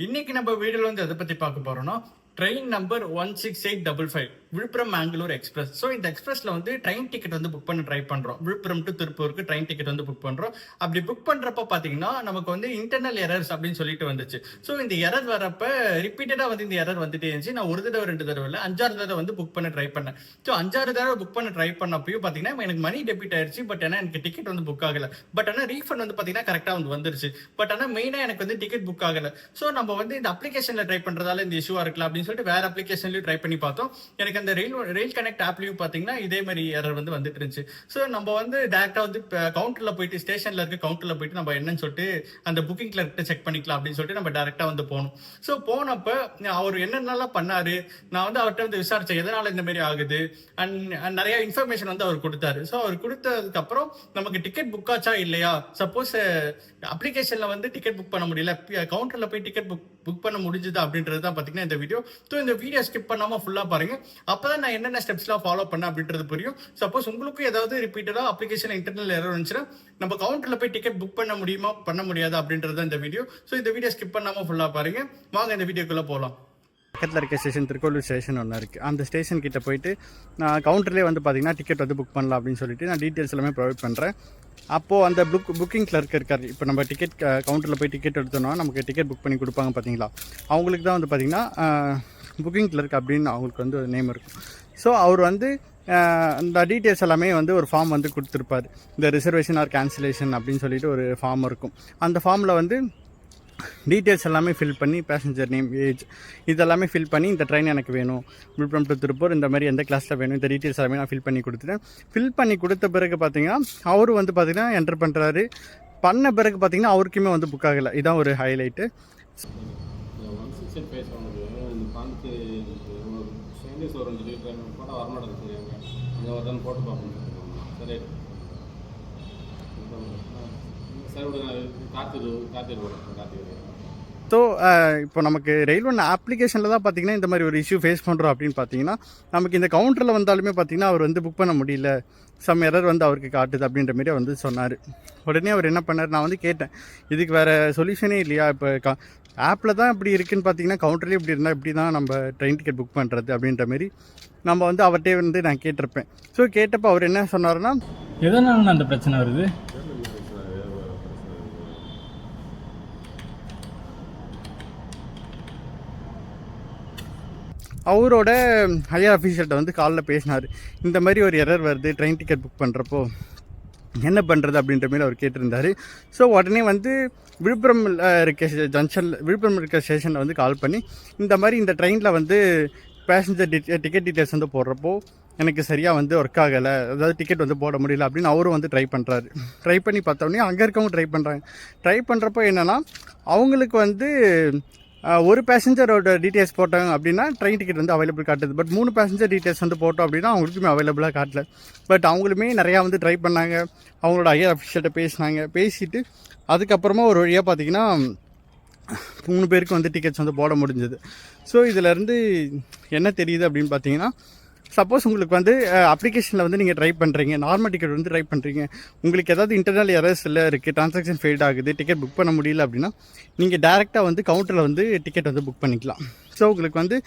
இன்னைக்கு நம்ம வீடியோல வந்து எதை பத்தி பார்க்க போறோம்னா train number 16855 Villupuram Mangalore express. So இந்த எக்ஸ்பிரஸ்ல வந்து ட்ரெயின் டிக்கெட் வந்து புக் பண்ண ட்ரை பண்றோம். விழுப்புரம் டு திருப்பூருக்கு ட்ரெயின் டிக்கெட் வந்து புக் பண்றோம். அப்படி புக் பண்றப்ப பாத்தீங்கன்னா நமக்கு வந்து இன்டர்னல் எரர்ஸ் அப்படின்னு சொல்லிட்டு வந்துச்சு. ஸோ இந்த எரர் வரப்ப ரிப்பீட்டடா வந்து இந்த எரர் வந்துட்டே இருந்துச்சு. நான் ஒரு தடவை 2 தடவை இல்லை 5 தடவை வந்து புக் பண்ண ட்ரை பண்ணேன். ஸோ 5 தடவை புக் பண்ண ட்ரை பண்ணப்பயும் பாத்தீங்கன்னா எனக்கு மணி டெபிட் ஆயிடுச்சு. பட் ஆனால் எனக்கு டிக்கெட் வந்து புக் ஆகல. பட் ஆனால் ரீஃபண்ட் வந்து பாத்தீங்கன்னா கரெக்டா வந்து வந்துருச்சு. பட் ஆனால் மெயினா எனக்கு வந்து டிக்கெட் புக் ஆகல. ஸோ நம்ம வந்து இந்த அப்ளிகேஷன்ல ட்ரை பண்றதால இந்த இஷ்யூவா இருக்கலாம் அப்படின்னு சொல்லிட்டு வேற அப்ளிகேஷன்லயும் ட்ரை பண்ணி பார்த்தோம். எனக்கு அந்த ரயில் கனெக்ட் ஆப்லயும் பாத்தீங்கன்னா இதே மாதிரி எரர் வந்து வந்துட்டு இருந்துச்சு. ஸோ நம்ம வந்து டேரக்டா வந்து கவுண்டர்ல போயிட்டு ஸ்டேஷன்ல இருக்க கவுண்டர்ல போயிட்டு நம்ம என்னன்னு சொல்லிட்டு அந்த புக்கிங் கிளர்க்கிட்ட செக் பண்ணிக்கலாம் அப்படின்னு சொல்லிட்டு நம்ம டேரக்டா வந்து போனோம். ஸோ போனப்ப அவர் என்னென்னலாம் பண்ணாரு, நான் வந்து அவர்கிட்ட வந்து விசாரிச்சேன் எதனால இந்த மாதிரி ஆகுது அண்ட் நிறைய இன்ஃபர்மேஷன் வந்து அவர் கொடுத்தாரு. ஸோ அவர் கொடுத்ததுக்கு அப்புறம் நமக்கு டிக்கெட் புக் ஆச்சா இல்லையா, சப்போஸ் அப்ளிகேஷன்ல வந்து டிக்கெட் புக் பண்ண முடியல, கவுண்டர்ல போய் டிக்கெட் புக் பண்ண முடிஞ்சது அப்படின்றது தான் பாத்தீங்கன்னா இந்த வீடியோ. ஸோ இந்த வீடியோ ஸ்கிப் பண்ணாம ஃபுல்லா பாருங்க. அப்பதான் நான் என்னென்ன ஸ்டெப்ஸ்லாம் ஃபாலோ பண்ண அப்படின்றது புரியும். சப்போஸ் உங்களுக்கு ஏதாவது ரிப்பீட்டடா அப்ளிகேஷன் இன்டர்னல் எரர் வந்துச்சுன்னா நம்ம கவுண்டர்ல போய் டிக்கெட் புக் பண்ண முடியுமா பண்ண முடியாது அப்படின்றது இந்த வீடியோ. ஸோ இந்த வீடியோ ஸ்கிப் பண்ணாம ஃபுல்லா பாருங்க. வாங்க இந்த வீடியோக்குள்ள போகலாம். பக்கத்தில் இருக்க ஸ்டேஷன் திருக்கோளூர் ஸ்டேஷன் ஒன்று இருக்குது. அந்த ஸ்டேஷன் கிட்ட போயிட்டு நான் கவுண்டர்லேயே வந்து பார்த்தீங்கன்னா டிக்கெட் வந்து புக் பண்ணலாம் அப்படின்னு சொல்லிட்டு நான் டீட்டெயில்ஸ் எல்லாமே ப்ரொவைட் பண்ணுறேன். அப்போது அந்த புக்கிங் கிளர்க் இருக்கார். இப்போ நம்ம டிக்கெட் கவுண்டரில் போய் டிக்கெட் எடுத்தோம்னா நமக்கு டிக்கெட் புக் பண்ணி கொடுப்பாங்க பார்த்தீங்களா, அவங்களுக்கு தான் வந்து பார்த்திங்கன்னா புக்கிங் கிளர்க் அப்படின்னு அவங்களுக்கு வந்து ஒரு நேம் இருக்கும். ஸோ அவர் வந்து இந்த டீட்டெயில்ஸ் எல்லாமே வந்து ஒரு ஃபார்ம் வந்து கொடுத்துருப்பார். இந்த ரிசர்வேஷன் ஆர் கேன்சலேஷன் அப்படின்னு சொல்லிட்டு ஒரு ஃபார்ம் இருக்கும். அந்த ஃபார்மில் வந்து டீட்டெயில்ஸ் எல்லாமே ஃபில் பண்ணி பேசஞ்சர் நேம், ஏஜ் இதெல்லாமே ஃபில் பண்ணி இந்த ட்ரெயின் எனக்கு வேணும் விழுப்புரம் டு திருப்பூர் இந்த மாதிரி எந்த கிளாஸில் வேணும் இந்த டீட்டெயில்ஸ் எல்லாமே நான் ஃபில் பண்ணி கொடுத்துட்டேன். ஃபில் பண்ணி கொடுத்த பிறகு பார்த்தீங்கன்னா அவர் வந்து பார்த்திங்கன்னா என்டர் பண்ணுறாரு. பண்ண பிறகு பார்த்திங்கன்னா அவருக்குமே வந்து புக் ஆகலை. இதான் ஒரு ஹைலைட்டு. ஸோ இப்போ நமக்கு ரயில்வே அப்ளிகேஷனில் தான் பார்த்தீங்கன்னா இந்த மாதிரி ஒரு இஷ்யூ ஃபேஸ் பண்ணுறோம் அப்படின்னு பார்த்தீங்கன்னா நமக்கு இந்த கவுண்டரில் வந்தாலுமே பார்த்தீங்கன்னா அவர் வந்து புக் பண்ண முடியல, சம் எரர் வந்து அவருக்கு காட்டுது அப்படின்ற மாரி வந்து சொன்னார். உடனே அவர் என்ன பண்ணார், நான் வந்து கேட்டேன் இதுக்கு வேறு சொல்யூஷனே இல்லையா, இப்போ ஆப்பில் தான் இப்படி இருக்குதுன்னு பார்த்தீங்கன்னா கவுண்டர்லேயே இப்படி இருந்தால் இப்படி தான் நம்ம ட்ரெயின் டிக்கெட் புக் பண்ணுறது அப்படின்ற மாரி நம்ம வந்து அவர்கிட்டே வந்து நான் கேட்டிருப்பேன். ஸோ கேட்டப்போ அவர் என்ன சொன்னார்னா, எதனால அந்த பிரச்சனை வருது, அவரோட ஹையர் அஃபீஷியல்கிட்ட வந்து காலில் பேசினார். இந்த மாதிரி ஒரு எரர் வருது ட்ரெயின் டிக்கெட் புக் பண்ணுறப்போ என்ன பண்ணுறது அப்படின்ற மாரி அவர் கேட்டிருந்தார். ஸோ உடனே வந்து விழுப்புரம் இருக்க ஜங்ஷனில் விழுப்புரம் இருக்க ஸ்டேஷனில் வந்து கால் பண்ணி இந்த மாதிரி இந்த ட்ரெயினில் வந்து பேசஞ்சர் டிக்கெட் டீட்டெயில்ஸ் வந்து போடுறப்போ எனக்கு சரியாக வந்து ஒர்க் ஆகலை, அதாவது டிக்கெட் வந்து போட முடியல அப்படின்னு அவரும் வந்து ட்ரை பண்ணுறாரு. ட்ரை பண்ணி பார்த்தோன்னே அங்கே இருக்கவங்க ட்ரை பண்ணுறப்போ என்னென்னா அவங்களுக்கு வந்து ஒரு பேசஞ்சரோட டீட்டெயில்ஸ் போட்டாங்க அப்படின்னா ட்ரெயின் டிக்கெட் வந்து அவைலபிள் காட்டுது. பட் 3 பேசஞ்சர் டீட்டெயில்ஸ் வந்து போட்டோம் அப்படின்னா அவங்களுக்குமே அவைலபிளாக காட்டல. பட் அவங்களுமே நிறையா வந்து ட்ரை பண்ணாங்க, அவங்களோட ஹையர் அஃபிஷியல்கிட்ட பேசிட்டு அதுக்கப்புறமா ஒரு வழியாக பார்த்தீங்கன்னா 3 பேருக்கு வந்து டிக்கெட்ஸ் வந்து போட முடிஞ்சது. ஸோ இதிலேருந்து என்ன தெரியுது அப்படின்னு பார்த்தீங்கன்னா, சப்போஸ் உங்களுக்கு வந்து அப்ளிகேஷனில் வந்து நீங்கள் ட்ரை பண்ணுறீங்க, நார்மல் டிக்கெட் வந்து ட்ரை பண்ணுறீங்க, உங்களுக்கு ஏதாவது இன்டர்னல் எரர்ஸ் இல்லை இருக்குது, ட்ரான்சாக்ஷன் ஃபெயில்ட் ஆகுது, டிக்கெட் புக் பண்ண முடியல அப்படின்னா நீங்கள் டேரெக்டாக வந்து கவுண்டரில் வந்து டிக்கெட் வந்து புக் பண்ணிக்கலாம். ஸோ உங்களுக்கு வந்து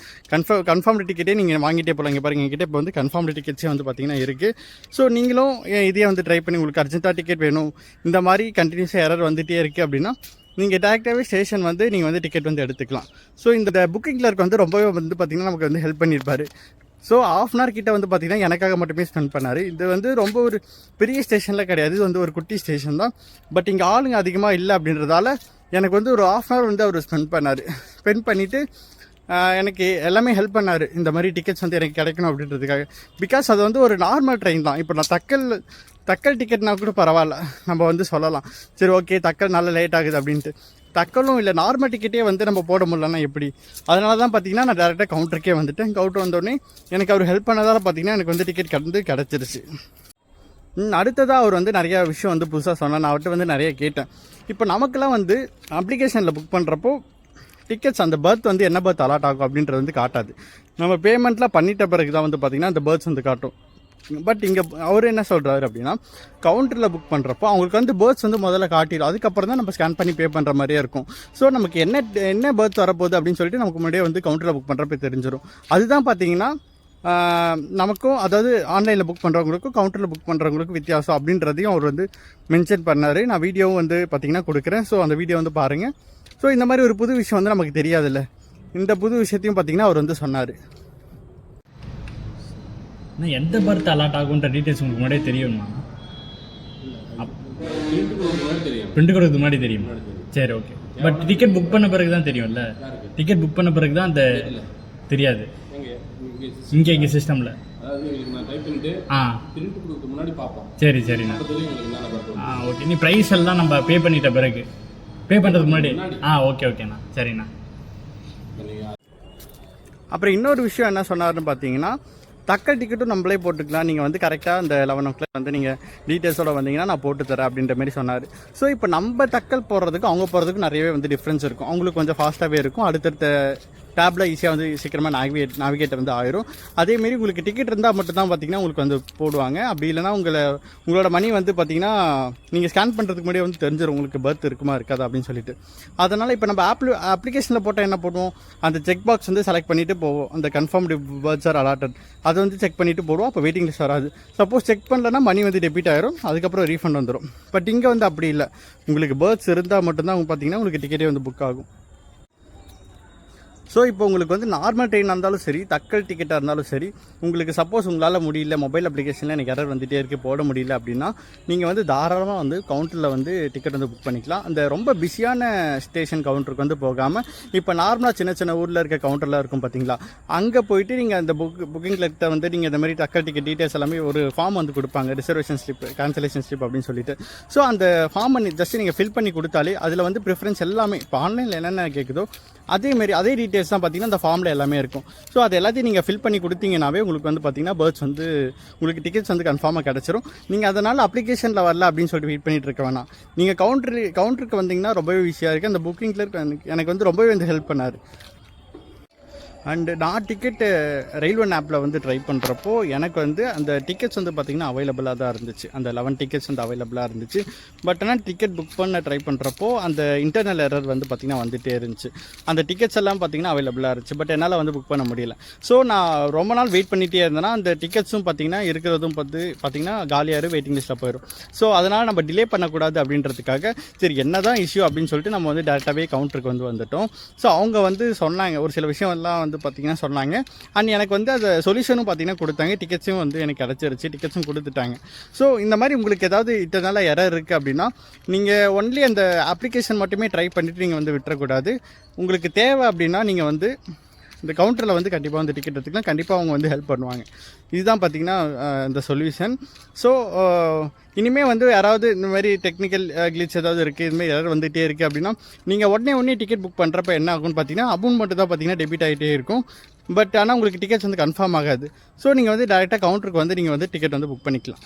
கன்ஃபார்ம்டு டிக்கெட்டே நீங்கள் வாங்கிட்டே போகலாம். இங்கே பாருங்கள், எங்கிட்ட இப்போ வந்து கன்ஃபார்ம்டு டிக்கெட்ஸே வந்து பார்த்திங்கன்னா இருக்குது. ஸோ நீங்களும் இதே வந்து ட்ரை பண்ணி உங்களுக்கு அர்ஜென்ட்டாக டிக்கெட் வேணும், இந்த மாதிரி கண்டினியூஸாக எரர் வந்துகிட்டே இருக்குது அப்படின்னா நீங்கள் டேரெக்டாகவே ஸ்டேஷன் வந்து நீங்கள் வந்து டிக்கெட் வந்து எடுத்துக்கலாம். ஸோ இந்த புக்கிங் கிளர்க் வந்து ரொம்பவே வந்து பார்த்திங்கன்னா நமக்கு வந்து ஹெல்ப் பண்ணியிருப்பார். ஸோ ½ கிட்ட வந்து பார்த்திங்கன்னா எனக்காக மட்டுமே ஸ்பெண்ட் பண்ணார். இது வந்து ரொம்ப ஒரு பெரிய ஸ்டேஷனில் கிடையாது, இது வந்து ஒரு குட்டி ஸ்டேஷன் தான். பட் இங்கே ஆளுங்க அதிகமாக இல்லை அப்படின்றதால எனக்கு வந்து ஒரு ½ வந்து அவர் ஸ்பெண்ட் பண்ணார். ஸ்பெண்ட் பண்ணிவிட்டு எனக்கு எல்லாமே ஹெல்ப் பண்ணார், இந்த மாதிரி டிக்கெட்ஸ் வந்து எனக்கு கிடைக்கணும் அப்படின்றதுக்காக. பிகாஸ் அது வந்து ஒரு நார்மல் ட்ரெயின் தான். இப்போ நான் தக்கல் டிக்கெட்னா கூட பரவாயில்ல, நம்ம வந்து சொல்லலாம் சரி ஓகே தக்கல் நல்லா லேட் ஆகுது அப்படின்ட்டு. தக்கலும் இல்லை, நார்மல் டிக்கெட்டே வந்து நம்ம போட முடியலன்னா எப்படி? அதனால தான் பார்த்தீங்கன்னா நான் டேரெக்டாக கவுண்டருக்கே வந்துட்டேன். கவுண்டர் வந்தோடனே எனக்கு அவர் ஹெல்ப் பண்ணதால் பார்த்தீங்கன்னா எனக்கு வந்து டிக்கெட் கிடச்சிருச்சு. அடுத்ததாக அவர் வந்து நிறையா விஷயம் வந்து புதுசாக சொன்னார். நான் அவர்கிட்ட வந்து நிறைய கேட்டேன். இப்போ நமக்கெல்லாம் வந்து அப்ளிகேஷனில் புக் பண்ணுறப்போ டிக்கெட்ஸ் அந்த பர்த் வந்து என்ன பர்த் அலாட் ஆகும் அப்படின்றது வந்து காட்டாது. நம்ம பேமெண்ட்லாம் பண்ணிட்ட பிறகு தான் வந்து பார்த்திங்கன்னா அந்த பர்த்ஸ் வந்து காட்டும். பட் இங்கே அவர் என்ன சொல்கிறாரு அப்படின்னா, கவுண்டரில் புக் பண்ணுறப்போ அவங்களுக்கு வந்து பேர்த்ஸ் வந்து முதல்ல காட்டிடும், அதுக்கப்புறம் தான் நம்ம ஸ்கேன் பண்ணி பே பண்ணுற மாதிரியே இருக்கும். ஸோ நமக்கு என்ன பேர்த் வரப்போகுது அப்படின்னு சொல்லிட்டு நமக்கு முன்னாடியே வந்து கவுண்டரில் புக் பண்ணுறப்ப தெரிஞ்சிடும். அதுதான் பார்த்தீங்கன்னா நமக்கும், அதாவது ஆன்லைனில் புக் பண்ணுறவங்களுக்கும் கவுண்டரில் புக் பண்ணுறவங்களுக்கும் வித்தியாசம் அப்படின்றதையும் அவர் வந்து மென்ஷன் பண்ணார். நான் வீடியோவும் வந்து பார்த்திங்கன்னா கொடுக்குறேன். ஸோ அந்த வீடியோ வந்து பாருங்கள். ஸோ இந்த மாதிரி ஒரு புது விஷயம் வந்து நமக்கு தெரியாதுல்ல, இந்த புது விஷயத்தையும் பார்த்திங்கன்னா அவர் வந்து சொன்னார். நான் எந்த பர்த் அலாட் ஆகுன்ற டீட்டெயில்ஸ் உங்களுக்கு முன்னாடியே தெரியுமா? பிரிண்ட் கொடுக்கறதுக்கு முன்னாடி தெரியும். சரி, ஓகே. பட் டிக்கெட் புக் பண்ண பிறகு தான் தெரியும்ல? டிக்கெட் புக் பண்ண பிறகு தான் அந்த தெரியாது இங்கே சிஸ்டமில். சரி சரிண்ணா. ஓகே. நீ ப்ரைஸ் எல்லாம் நம்ம பே பண்ணிட்ட பிறகு, பே பண்ணுறதுக்கு முன்னாடி? ஓகேண்ணா. சரிண்ணா. அப்புறம் இன்னொரு விஷயம் என்ன சொன்னார்னு பார்த்தீங்கன்னா, தக்கல் டிக்கெட்டும் நம்மளே போட்டுக்கலாம், நீங்கள் வந்து கரெக்டாக அந்த 11 o'clock வந்து நீங்கள் டீட்டெயில்ஸோட வந்தீங்கன்னா நான் போட்டு தரேன் அப்படின்ற மாதிரி சொன்னார். ஸோ இப்போ நம்ம தக்கல் போகிறதுக்கும் அவங்க போகிறதுக்கும் நிறையவே வந்து டிஃப்ரென்ஸ் இருக்கும். அவங்களுக்கு கொஞ்சம் ஃபாஸ்ட்டாகவே இருக்கும், அடுத்தடுத்த டேப்பில் ஈஸியாக வந்து சீக்கிரமாக நேவிகேட் வந்து ஆயிரும். அதேமாரி உங்களுக்கு டிக்கெட் இருந்தால் மட்டும்தான் பார்த்தீங்கன்னா உங்களுக்கு வந்து போடுவாங்க. அப்படி இல்லைனா உங்களோட மணி வந்து பார்த்தீங்கன்னா நீங்கள் ஸ்கேன் பண்ணுறதுக்கு முன்னாடியே வந்து தெரிஞ்சிடும் உங்களுக்கு பர்த் இருக்குமா இருக்காது அப்படின்னு சொல்லிட்டு. அதனால் இப்போ நம்ம அப்ளிகேஷனில் போட்டால் என்ன பண்ணுவோம், அந்த செக் பாக்ஸ் வந்து செலக்ட் பண்ணிவிட்டு போவோம், அந்த கன்ஃபார்ம்டு பர்த்ஸ் ஆர் அலாட்டட் அதை வந்து செக் பண்ணிவிட்டு போடுவோம். அப்போ வெயிட்டிங் லிஸ்ட் வராது. சப்போஸ் செக் பண்ணலன்னா மணி வந்து டெபிட் ஆயிரும், அதுக்கப்புறம் ரீஃபண்ட் வந்துடும். பட் இங்கே வந்து அப்படி இல்லை, உங்களுக்கு பர்த்ஸ் இருந்தால் மட்டும்தான் பார்த்தீங்கன்னா உங்களுக்கு டிக்கெட்டே வந்து புக் ஆகும். ஸோ இப்போ உங்களுக்கு வந்து நார்மல் ட்ரெயினாக இருந்தாலும் சரி, தக்கல் டிக்கெட்டாக இருந்தாலும் சரி, உங்களுக்கு சப்போஸ் உங்களால் முடியல, மொபைல் அப்ளிகேஷனில் எனக்கு எரர் வந்துகிட்டே இருக்குது போட முடியல அப்படின்னா, நீங்கள் வந்து தாராளமாக வந்து கவுண்டரில் வந்து டிக்கெட் வந்து புக் பண்ணிக்கலாம். அந்த ரொம்ப பிஸியான ஸ்டேஷன் கவுண்டருக்கு வந்து போகாமல், இப்போ நார்மலாக சின்ன சின்ன ஊரில் இருக்க கவுண்டரில் இருக்கும் பார்த்தீங்களா, அங்கே போயிட்டு நீங்கள் அந்த புக்கிங் கிளர்க்கிட்ட வந்து நீங்கள் இந்த மாதிரி தக்கல் டிக்கெட் டீட்டெயில்ஸ் எல்லாமே ஒரு ஃபார்ம் வந்து கொடுப்பாங்க, ரிசர்வேஷன் ஸ்லிப், கேன்சலேஷன் ஸ்லிப் அப்படின்னு சொல்லிட்டு. ஸோ அந்த ஃபார்மை ஜஸ்ட் நீங்கள் ஃபில் பண்ணி கொடுத்தாலே அதில் வந்து ப்ரிஃபரன்ஸ் எல்லாமே இப்போ ஆன்லைனில் என்னென்ன கேட்குதோ அதே டீட்டெயில்ஸ் தான் பார்த்தீங்கன்னா அந்த ஃபார்மில் எல்லாமே இருக்கும். ஸோ அது எல்லாத்தையும் நீங்கள் ஃபில் பண்ணி கொடுத்தீங்கன்னாவே உங்களுக்கு வந்து பார்த்தீங்கன்னா பர்த்ஸ் வந்து உங்களுக்கு டிக்கெட்ஸ் வந்து கன்ஃபார்மாக கிடச்சிரும். நீங்கள் அதனால் அப்ளிகேஷனில் வரல அப்படின்னு சொல்லிட்டு வெயிட் பண்ணிட்டு இருக்க வேணாம். நீங்கள் கவுண்டருக்கு வந்தீங்கன்னா ரொம்பவே ஈஸியாக இருக்குது. அந்த புக்கிங் கிளர்க் எனக்கு வந்து ரொம்பவே வந்து ஹெல்ப் பண்ணார். அண்டு நான் டிக்கெட்டு ரயில்வே ஆப்பில் வந்து ட்ரை பண்ணுறப்போ எனக்கு வந்து அந்த டிக்கெட்ஸ் வந்து பார்த்திங்கன்னா அவைலபிளாக தான் இருந்துச்சு. அந்த 11 டிக்கெட்ஸ் வந்து அவைலபிளாக இருந்துச்சு. பட் ஆனால் டிக்கெட் புக் பண்ண ட்ரை பண்ணுறப்போ அந்த இன்டர்னல் எரர் வந்து பார்த்திங்கன்னா வந்துகிட்டே இருந்துச்சு. அந்த டிக்கெட்ஸ் எல்லாம் பார்த்திங்கன்னா அவைலபிளாக இருந்துச்சு, பட் என்னால் வந்து புக் பண்ண முடியல. ஸோ நான் ரொம்ப நாள் வெயிட் பண்ணிகிட்டே இருந்தேன்னா அந்த டிக்கெட்ஸும் பார்த்திங்கன்னா இருக்கிறதும் பார்த்திங்கன்னா காலியாக வெயிட்டிங் லிஸ்ட்டில் போயிடும். ஸோ அதனால் நம்ம டிலே பண்ணக்கூடாது அப்படின்றதுக்காக சரி என்ன தான் இஷ்யூ அப்படின்னு சொல்லிட்டு நம்ம வந்து டேரெக்டாகவே கவுண்டருக்கு வந்து வந்துட்டோம். ஸோ அவங்க வந்து சொன்னாங்க, ஒரு சில விஷயம் எல்லாம் வந்து பார்த்திங்கன்னா சொன்னாங்க. அண்ட் எனக்கு வந்து அந்த சொல்யூஷனும் பார்த்திங்கன்னா கொடுத்தாங்க, டிக்கெட்ஸும் வந்து எனக்கு கிடச்சிருச்சு, டிக்கெட்ஸும் கொடுத்துட்டாங்க. ஸோ இந்த மாதிரி உங்களுக்கு ஏதாவது இத்தனால எரர் இருக்குது அப்படின்னா நீங்கள் ஒன்லி அந்த அப்ளிகேஷன் மட்டுமே ட்ரை பண்ணிவிட்டு நீங்கள் வந்து விட்டுறக்கூடாது. உங்களுக்கு தேவை அப்படின்னா நீங்கள் வந்து இந்த கவுண்டரில் வந்து கண்டிப்பாக வந்து டிக்கெட் எடுத்துக்கலாம், கண்டிப்பாக அவங்க வந்து ஹெல்ப் பண்ணுவாங்க. இதுதான் பார்த்திங்கன்னா இந்த சொல்யூஷன். ஸோ இனிமேல் வந்து யாராவது இந்த மாதிரி டெக்னிக்கல் கிளிச் ஏதாவது இருக்குது, இதுமாதிரி எரர் வந்துகிட்டே இருக்குது அப்படின்னா நீங்கள் உடனே டிக்கெட் புக் பண்ணுறப்ப என்ன ஆகும்னு பார்த்தீங்கன்னா அமௌண்ட் மட்டும் தான் பார்த்தீங்கன்னா டெபிட் ஆகிட்டே இருக்கும். பட் ஆனால் உங்களுக்கு டிக்கெட்ஸ் வந்து கன்ஃபார்ம் ஆகாது. ஸோ நீங்கள் வந்து டேரெக்டாக கவுண்டருக்கு வந்து நீங்கள் வந்து டிக்கெட் வந்து புக் பண்ணிக்கலாம்.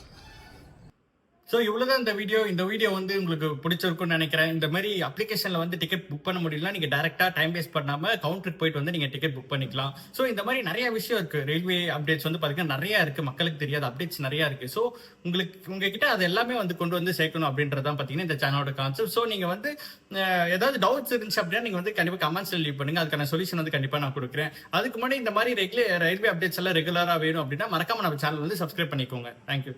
ஸோ இவ்வளோதான் இந்த வீடியோ வந்து உங்களுக்கு பிடிச்சிருக்கும்னு நினைக்கிறேன். இந்த மாதிரி அப்ளிகேஷனில் வந்து டிக்கெட் புக் பண்ண முடியலனா நீங்கள் டேரெக்டாக டைம் வேஸ்ட் பண்ணாமல் கவுண்டருக்கு போயிட்டு வந்து நீங்கள் டிக்கெட் புக் பண்ணிக்கலாம். ஸோ இந்த மாதிரி நிறைய விஷயம் இருக்குது. ரயில்வே அப்டேட்ஸ் வந்து பார்த்தீங்கன்னா நிறையா இருக்குது, மக்களுக்கு தெரியாத அப்டேட்ஸ் நிறையா இருக்குது. ஸோ உங்ககிட்ட அது எல்லாமே வந்து கொண்டு வந்து சேர்க்கணும் அப்படின்றதான் பார்த்தீங்கன்னா இந்த சேனலோட கான்செப்ட். ஸோ நீங்கள் வந்து ஏதாவது டவுட்ஸ் இருந்துச்சு அப்படின்னா நீங்கள் வந்து கண்டிப்பாக கமெண்ட்ஸில் லீவ் பண்ணுங்கள், அதுக்கான சொல்யூஷன் வந்து கண்டிப்பாக நான் கொடுக்குறேன். அதுக்கு முன்னாடி இந்த மாதிரி ரயில்வே அப்டேட்ஸ் எல்லாம் ரெகுலராக வேணும் அப்படின்னா மறக்காம நம்ம சேனல் வந்து சப்ஸ்கிரைப் பண்ணிக்கோங்க. தேங்க்யூ.